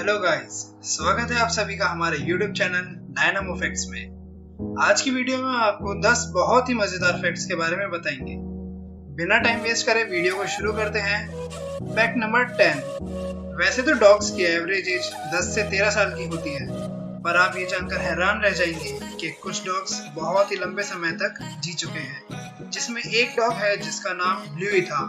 Hello guys, स्वागत है आप सभी का हमारे YouTube चैनल डायनामो फैक्ट्स में। आज की वीडियो में आपको 10 बहुत ही मजेदार फैक्ट्स के बारे में बताएंगे। बिना टाइम वेस्ट करे वीडियो को शुरू करते हैं। Fact number 10। वैसे तो डॉग्स की एवरेज एज 10 से 13 साल की होती है, पर आप ये जानकर हैरान रह जाएंगे कि कुछ डॉग्स बहुत ही लंबे समय तक जी चुके हैं, जिसमें एक डॉग है जिसका नाम ब्लूई था,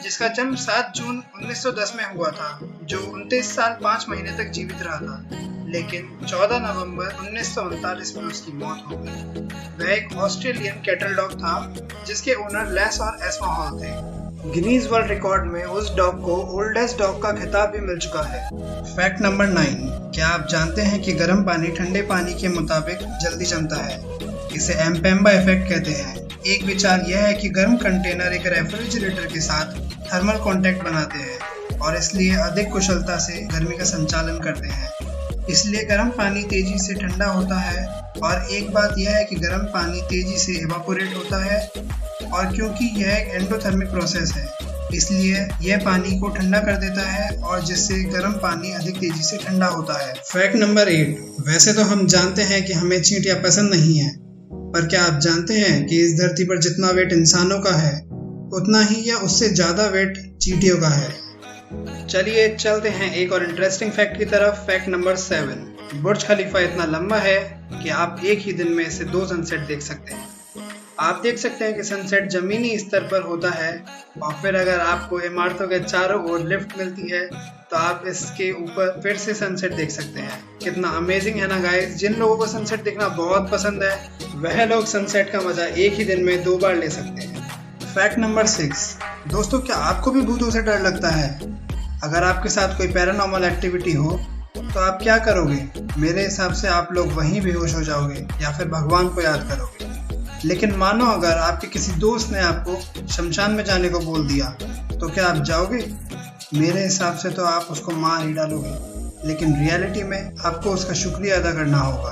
जिसका जन्म 7 जून 1910 में हुआ था, जो 29 साल 5 महीने तक जीवित रहा था, लेकिन 14 नवंबर 1939 में उसकी मौत हो गई। वह एक ऑस्ट्रेलियन कैटल डॉग था, जिसके ओनर लेस और एस्मा हॉल थे। गिनीज वर्ल्ड रिकॉर्ड में उस डॉग को ओल्डेस्ट डॉग का खिताब भी मिल चुका है। Fact number 9। क्या आप जानते हैं कि गर्म पानी ठंडे पानी के मुताबिक जल्दी जमता है? इसे एम्पेम्बा इफेक्ट कहते हैं। एक विचार यह है कि गर्म कंटेनर एक रेफ्रिजरेटर के साथ थर्मल कांटेक्ट बनाते हैं और इसलिए अधिक कुशलता से गर्मी का संचालन करते हैं। इसलिए गर्म पानी तेजी से ठंडा होता है, और एक बात यह है कि गर्म पानी तेजी से इवापोरेट होता है, और क्योंकि यह एक एंडोथर्मिक प्रोसेस है, इसलिए यह पानी को ठंडा कर देता है, और जिससे गर्म पानी अधिक तेजी से ठंडा होता है। Fact number 8। वैसे तो हम जानते हैं कि हमें चींटियां पसंद नहीं है, पर क्या आप जानते हैं कि इस धरती पर जितना वेट इंसानों का है, उतना ही या उससे ज्यादा वेट चींटियों का है? चलिए चलते हैं एक और इंटरेस्टिंग फैक्ट की तरफ। Fact number 7। बुर्ज खलीफा इतना लंबा है कि आप एक ही दिन में इसे 2 सनसेट देख सकते हैं। आप देख सकते हैं कि सनसेट जमीनी स्तर पर होता है, और फिर अगर आपको इमारतों के चारों ओर लिफ्ट मिलती है तो आप इसके ऊपर फिर से सनसेट देख सकते हैं। कितना अमेजिंग है ना गाइस। जिन लोगों को सनसेट देखना बहुत पसंद है, वह लोग सनसेट का मजा एक ही दिन में 2 बार ले सकते हैं। Fact number 6। दोस्तों, क्या आपको भी भूतों से डर लगता है? अगर आपके साथ कोई पैरानॉर्मल एक्टिविटी हो तो आप क्या करोगे? मेरे हिसाब से आप लोग वहीं बेहोश हो जाओगे या फिर भगवान को याद करोगे। लेकिन मानो अगर आपके किसी दोस्त ने आपको शमशान में जाने को बोल दिया, तो क्या आप जाओगे? मेरे हिसाब से तो आप उसको मार ही डालोगे, लेकिन रियलिटी में आपको उसका शुक्रिया अदा करना होगा,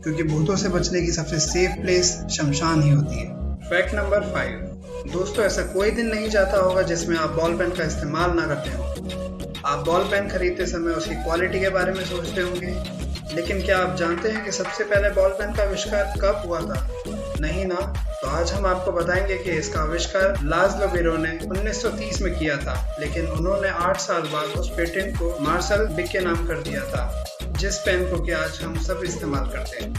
क्योंकि भूतों से बचने की सबसे सेफ प्लेस शमशान ही होती है। Fact number 5। दोस्तों, ऐसा कोई दिन नहीं जाता होगा जिसमें आप बॉल पेन का इस्तेमाल ना करते हो। आप बॉल पेन खरीदते समय उसकी क्वालिटी के बारे में सोचते होंगे, लेकिन क्या आप जानते हैं कि सबसे पहले बॉल पेन का आविष्कार कब हुआ था? नहीं ना? तो आज हम आपको बताएंगे कि इसका आविष्कार लाज़लो बिरो ने 1930 में किया था, लेकिन उन्होंने 8 साल बाद उस पेटेंट को मार्शल बिक के नाम कर दिया था, जिस पेन को कि आज हम सब इस्तेमाल करते हैं।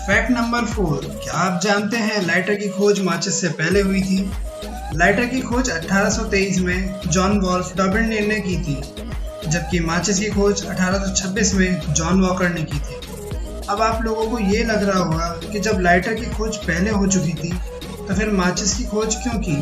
Fact number 4। क्या आप जानते हैं लाइटर की खोज माचिस से पहले हुई थी? लाइटर की खोज 1823 में जॉन वॉल्फ डॉबिन ने की थी, जबकि माचिस की खोज 1826 में जॉन वॉकर ने की थी। अब आप लोगों को ये लग रहा होगा कि जब लाइटर की खोज पहले हो चुकी थी, तो फिर माचिस की खोज क्यों की?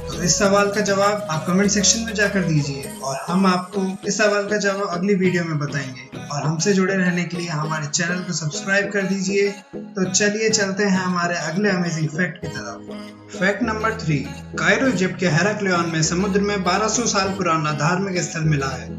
तो इस सवाल का जवाब आप कमेंट सेक्शन में जाकर दीजिए, और हम आपको इस सवाल का जवाब अगली वीडियो में बताएंगे। और हमसे जुड़े रहने के लिए हमारे चैनल को सब्सक्राइब कर दीजिए। तो चलिए चलते हैं हमारे अगले अमेजिंग फैक्ट की तरफ। Fact number 3। कायरो इजिप्ट के हेराक्लियन में समुद्र में 1200 साल पुराना धार्मिक स्थल मिला है।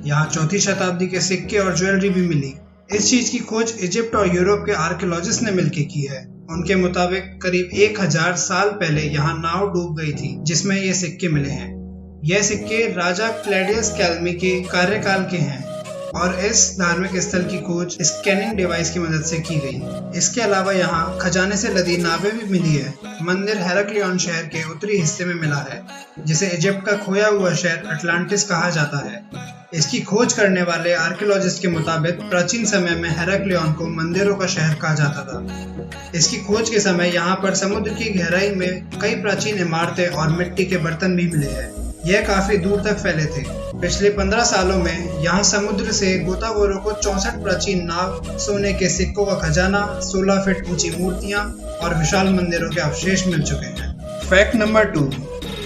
यहाँ 4वीं शताब्दी के सिक्के और ज्वेलरी भी मिली। इस चीज की खोज इजिप्ट और यूरोप के आर्कियोलॉजिस्ट ने मिलकर की है। उनके मुताबिक करीब 1000 साल पहले यहाँ नाव डूब गई थी, जिसमें ये सिक्के मिले हैं। यह सिक्के राजा क्लैडियस कैल्मी के कार्यकाल के हैं, और इस धार्मिक स्थल की खोज स्कैनिंग डिवाइस की मदद से की गई। इसके अलावा यहाँ खजाने से लदी नावें भी मिली है। मंदिर हेराक्लियन शहर के उत्तरी हिस्से में मिला है, जिसे इजिप्ट का खोया हुआ शहर अटलांटिस कहा जाता है। इसकी खोज करने वाले आर्कियोलॉजिस्ट के मुताबिक प्राचीन समय में हेराक्लियन को मंदिरों का शहर कहा जाता था। इसकी खोज के समय यहाँ पर समुद्र की गहराई में कई प्राचीन इमारतें और मिट्टी के बर्तन भी मिले हैं। यह काफी दूर तक फैले थे। पिछले 15 सालों में यहाँ समुद्र से गोताखोरों को 64 प्राचीन नाव, सोने के सिक्कों का खजाना, 16 फीट ऊंची मूर्तियां और विशाल मंदिरों के अवशेष मिल चुके हैं। Fact number 2।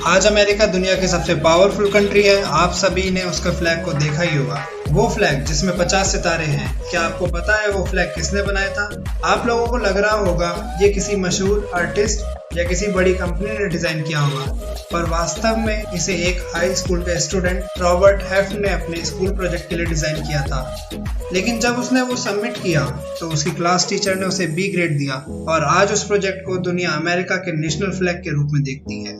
आज अमेरिका दुनिया की सबसे पावरफुल कंट्री है। आप सभी ने उसका फ्लैग को देखा ही होगा। वो फ्लैग जिसमें 50 सितारे हैं। क्या आपको पता है वो फ्लैग किसने बनाया था? आप लोगों को लग रहा होगा ये किसी मशहूर आर्टिस्ट या किसी बड़ी कंपनी ने डिजाइन किया होगा, पर वास्तव में इसे एक हाई स्कूल के स्टूडेंट रॉबर्ट हेफ्ट ने अपने स्कूल प्रोजेक्ट के लिए डिजाइन किया था। लेकिन जब उसने वो सबमिट किया तो उसकी क्लास टीचर ने उसे B ग्रेड दिया, और आज उस प्रोजेक्ट को दुनिया अमेरिका के नेशनल फ्लैग के रूप में देखती है।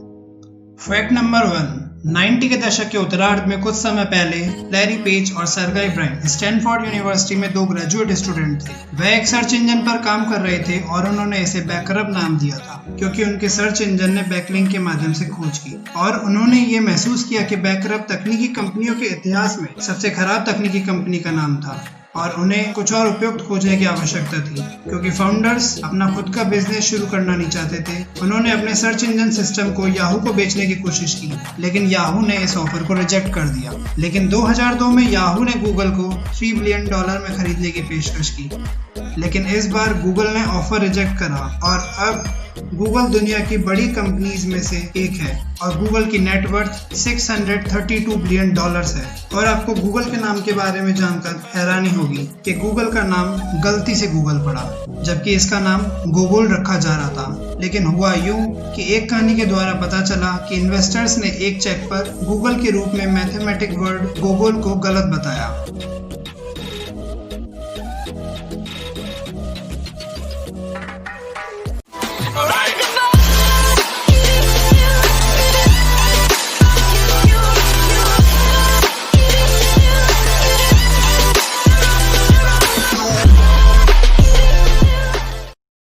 फैक्ट नंबर 1, 90 के दशक के उत्तरार्ध में कुछ समय पहले लैरी पेज और सर्गेई ब्रिन स्टैनफोर्ड यूनिवर्सिटी में 2 ग्रेजुएट स्टूडेंट थे। वह एक सर्च इंजन पर काम कर रहे थे और उन्होंने इसे बैकरब नाम दिया था क्योंकि उनके सर्च इंजन ने बैकलिंक के माध्यम से खोज की और उन्होंने ये महसूस किया कि बैकरब तकनीकी कंपनियों के इतिहास में सबसे खराब तकनीकी कंपनी का नाम था और उन्हें कुछ और उपयुक्त खोजने की आवश्यकता थी क्योंकि फाउंडर्स अपना खुद का बिजनेस शुरू करना नहीं चाहते थे। उन्होंने अपने सर्च इंजन सिस्टम को याहू को बेचने की कोशिश की, लेकिन याहू ने इस ऑफर को रिजेक्ट कर दिया। लेकिन 2002 में याहू ने गूगल को $3 बिलियन में खरीदने की पेशकश की, लेकिन इस बार गूगल ने ऑफर रिजेक्ट करा और अब गूगल दुनिया की बड़ी कंपनीज में से एक है और गूगल की नेटवर्थ $632 बिलियन है। और आपको गूगल के नाम के बारे में जानकर हैरानी होगी कि गूगल का नाम गलती से गूगल पड़ा, जबकि इसका नाम गूगल रखा जा रहा था। लेकिन हुआ यूं कि एक कहानी के द्वारा पता चला कि इन्वेस्टर्स ने एक चेक पर गूगल के रूप में मैथमेटिक वर्ड गूगल को गलत बताया।